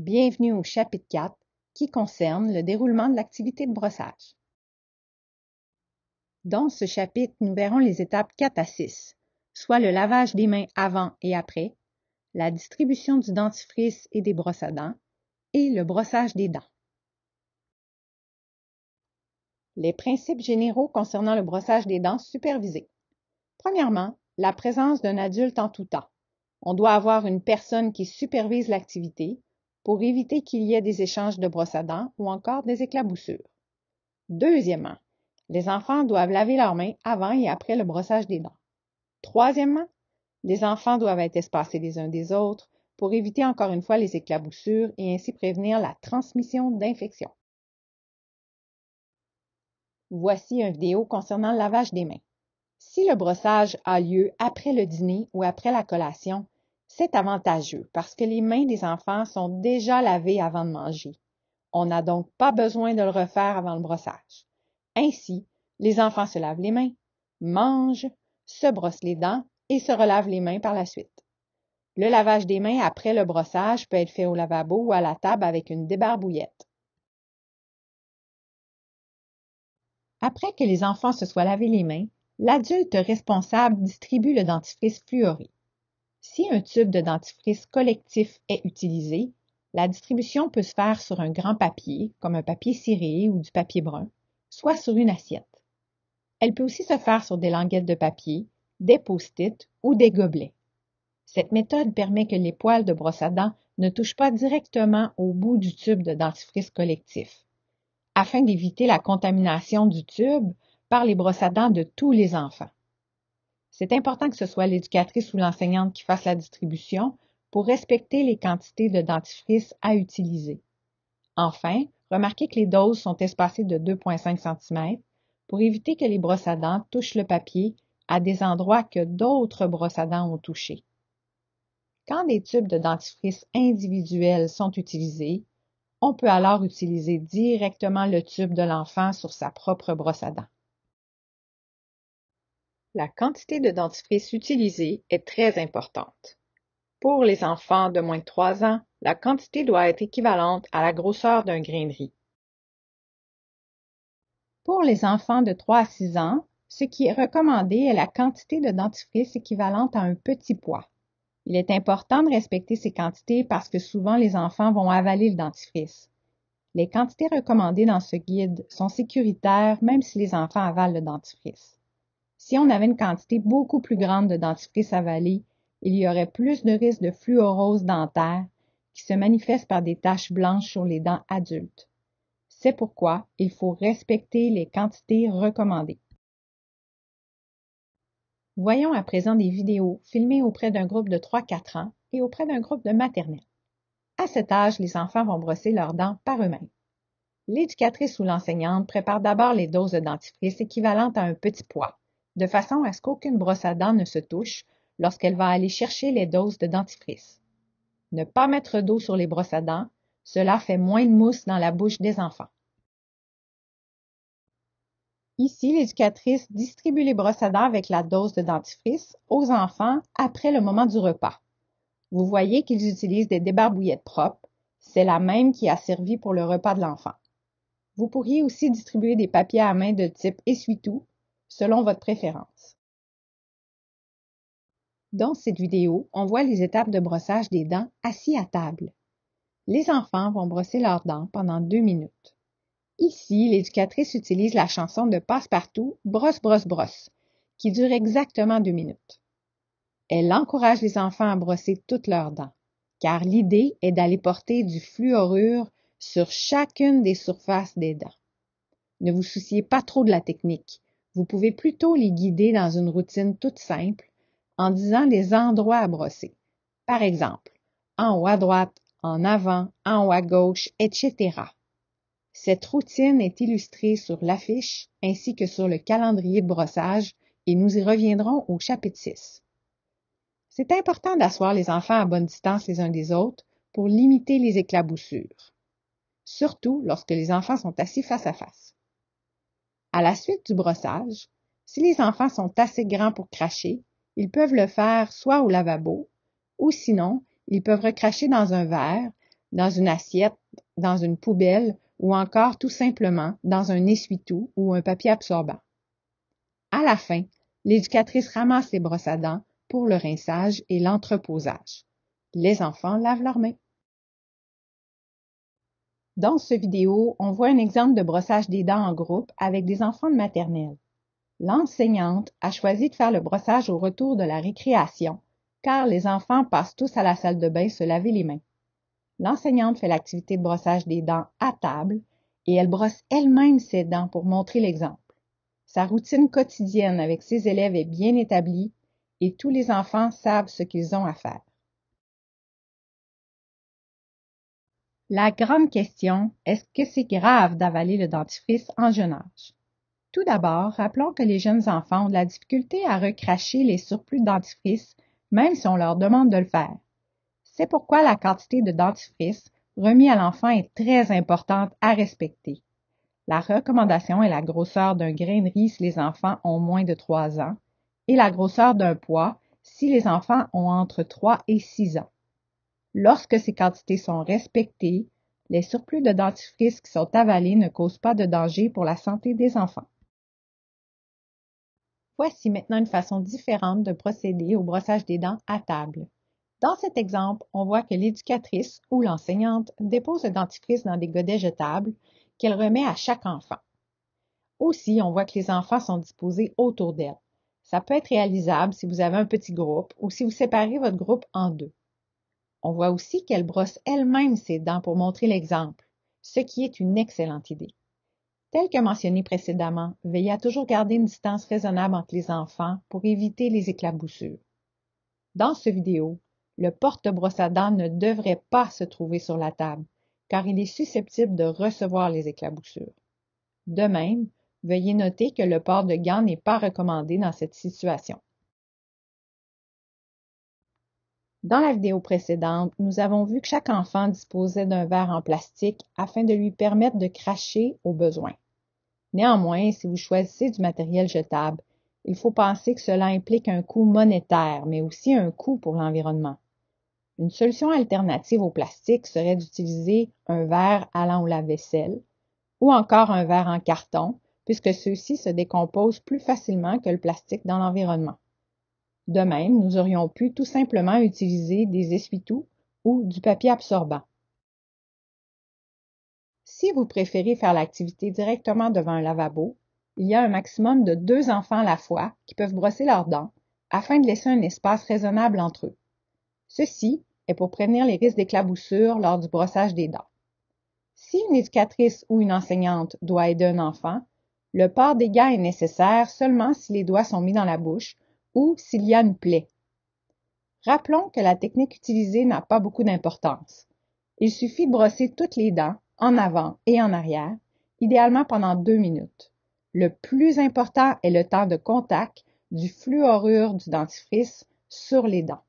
Bienvenue au chapitre 4 qui concerne le déroulement de l'activité de brossage. Dans ce chapitre, nous verrons les étapes 4 à 6, soit le lavage des mains avant et après, la distribution du dentifrice et des brosses à dents et le brossage des dents. Les principes généraux concernant le brossage des dents supervisé. Premièrement, la présence d'un adulte en tout temps. On doit avoir une personne qui supervise l'activité pour éviter qu'il y ait des échanges de brosses à dents ou encore des éclaboussures. Deuxièmement, les enfants doivent laver leurs mains avant et après le brossage des dents. Troisièmement, les enfants doivent être espacés les uns des autres pour éviter encore une fois les éclaboussures et ainsi prévenir la transmission d'infections. Voici une vidéo concernant le lavage des mains. Si le brossage a lieu après le dîner ou après la collation, c'est avantageux parce que les mains des enfants sont déjà lavées avant de manger. On n'a donc pas besoin de le refaire avant le brossage. Ainsi, les enfants se lavent les mains, mangent, se brossent les dents et se relavent les mains par la suite. Le lavage des mains après le brossage peut être fait au lavabo ou à la table avec une débarbouillette. Après que les enfants se soient lavés les mains, l'adulte responsable distribue le dentifrice fluoré. Si un tube de dentifrice collectif est utilisé, la distribution peut se faire sur un grand papier, comme un papier ciré ou du papier brun, soit sur une assiette. Elle peut aussi se faire sur des languettes de papier, des post-it ou des gobelets. Cette méthode permet que les poils de brosse à dents ne touchent pas directement au bout du tube de dentifrice collectif, afin d'éviter la contamination du tube par les brosses à dents de tous les enfants. C'est important que ce soit l'éducatrice ou l'enseignante qui fasse la distribution pour respecter les quantités de dentifrice à utiliser. Enfin, remarquez que les doses sont espacées de 2,5 cm pour éviter que les brosses à dents touchent le papier à des endroits que d'autres brosses à dents ont touchés. Quand des tubes de dentifrice individuels sont utilisés, on peut alors utiliser directement le tube de l'enfant sur sa propre brosse à dents. La quantité de dentifrice utilisée est très importante. Pour les enfants de moins de 3 ans, la quantité doit être équivalente à la grosseur d'un grain de riz. Pour les enfants de 3 à 6 ans, ce qui est recommandé est la quantité de dentifrice équivalente à un petit pois. Il est important de respecter ces quantités parce que souvent les enfants vont avaler le dentifrice. Les quantités recommandées dans ce guide sont sécuritaires même si les enfants avalent le dentifrice. Si on avait une quantité beaucoup plus grande de dentifrice avalé, il y aurait plus de risque de fluorose dentaire qui se manifeste par des taches blanches sur les dents adultes. C'est pourquoi il faut respecter les quantités recommandées. Voyons à présent des vidéos filmées auprès d'un groupe de 3-4 ans et auprès d'un groupe de maternelle. À cet âge, les enfants vont brosser leurs dents par eux-mêmes. L'éducatrice ou l'enseignante prépare d'abord les doses de dentifrice équivalentes à un petit pois, de façon à ce qu'aucune brosse à dents ne se touche lorsqu'elle va aller chercher les doses de dentifrice. Ne pas mettre d'eau sur les brosses à dents, cela fait moins de mousse dans la bouche des enfants. Ici, l'éducatrice distribue les brosses à dents avec la dose de dentifrice aux enfants après le moment du repas. Vous voyez qu'ils utilisent des débarbouillettes propres, c'est la même qui a servi pour le repas de l'enfant. Vous pourriez aussi distribuer des papiers à main de type essuie-tout, selon votre préférence. Dans cette vidéo, on voit les étapes de brossage des dents assis à table. Les enfants vont brosser leurs dents pendant 2 minutes. Ici, l'éducatrice utilise la chanson de Passe-Partout « Brosse, brosse, brosse » qui dure exactement 2 minutes. Elle encourage les enfants à brosser toutes leurs dents, car l'idée est d'aller porter du fluorure sur chacune des surfaces des dents. Ne vous souciez pas trop de la technique. Vous pouvez plutôt les guider dans une routine toute simple en disant les endroits à brosser. Par exemple, en haut à droite, en avant, en haut à gauche, etc. Cette routine est illustrée sur l'affiche ainsi que sur le calendrier de brossage et nous y reviendrons au chapitre 6. C'est important d'asseoir les enfants à bonne distance les uns des autres pour limiter les éclaboussures, surtout lorsque les enfants sont assis face à face. À la suite du brossage, si les enfants sont assez grands pour cracher, ils peuvent le faire soit au lavabo ou sinon, ils peuvent recracher dans un verre dans une assiette, dans une poubelle ou encore tout simplement dans un essuie-tout ou un papier absorbant. À la fin, l'éducatrice ramasse les brosses à dents pour le rinçage et l'entreposage. Les enfants lavent leurs mains. Dans cette vidéo, on voit un exemple de brossage des dents en groupe avec des enfants de maternelle. L'enseignante a choisi de faire le brossage au retour de la récréation, car les enfants passent tous à la salle de bain se laver les mains. L'enseignante fait l'activité de brossage des dents à table et elle brosse elle-même ses dents pour montrer l'exemple. Sa routine quotidienne avec ses élèves est bien établie et tous les enfants savent ce qu'ils ont à faire. La grande question, est-ce que c'est grave d'avaler le dentifrice en jeune âge? Tout d'abord, rappelons que les jeunes enfants ont de la difficulté à recracher les surplus de dentifrice, même si on leur demande de le faire. C'est pourquoi la quantité de dentifrice remis à l'enfant est très importante à respecter. La recommandation est la grosseur d'un grain de riz si les enfants ont moins de 3 ans et la grosseur d'un pois si les enfants ont entre 3 et 6 ans. Lorsque ces quantités sont respectées, les surplus de dentifrice qui sont avalés ne causent pas de danger pour la santé des enfants. Voici maintenant une façon différente de procéder au brossage des dents à table. Dans cet exemple, on voit que l'éducatrice ou l'enseignante dépose le dentifrice dans des godets jetables qu'elle remet à chaque enfant. Aussi, on voit que les enfants sont disposés autour d'elle. Ça peut être réalisable si vous avez un petit groupe ou si vous séparez votre groupe en deux. On voit aussi qu'elle brosse elle-même ses dents pour montrer l'exemple, ce qui est une excellente idée. Tel que mentionné précédemment, veillez à toujours garder une distance raisonnable entre les enfants pour éviter les éclaboussures. Dans cette vidéo, le porte-brosse à dents ne devrait pas se trouver sur la table, car il est susceptible de recevoir les éclaboussures. De même, veuillez noter que le port de gants n'est pas recommandé dans cette situation. Dans la vidéo précédente, nous avons vu que chaque enfant disposait d'un verre en plastique afin de lui permettre de cracher au besoin. Néanmoins, si vous choisissez du matériel jetable, il faut penser que cela implique un coût monétaire, mais aussi un coût pour l'environnement. Une solution alternative au plastique serait d'utiliser un verre allant au lave-vaisselle ou encore un verre en carton, puisque ceux-ci se décomposent plus facilement que le plastique dans l'environnement. De même, nous aurions pu tout simplement utiliser des essuie-tout ou du papier absorbant. Si vous préférez faire l'activité directement devant un lavabo, il y a un maximum de 2 enfants à la fois qui peuvent brosser leurs dents afin de laisser un espace raisonnable entre eux. Ceci est pour prévenir les risques d'éclaboussure lors du brossage des dents. Si une éducatrice ou une enseignante doit aider un enfant, le port des gants est nécessaire seulement si les doigts sont mis dans la bouche ou s'il y a une plaie. Rappelons que la technique utilisée n'a pas beaucoup d'importance. Il suffit de brosser toutes les dents, en avant et en arrière, idéalement pendant 2 minutes. Le plus important est le temps de contact du fluorure du dentifrice sur les dents.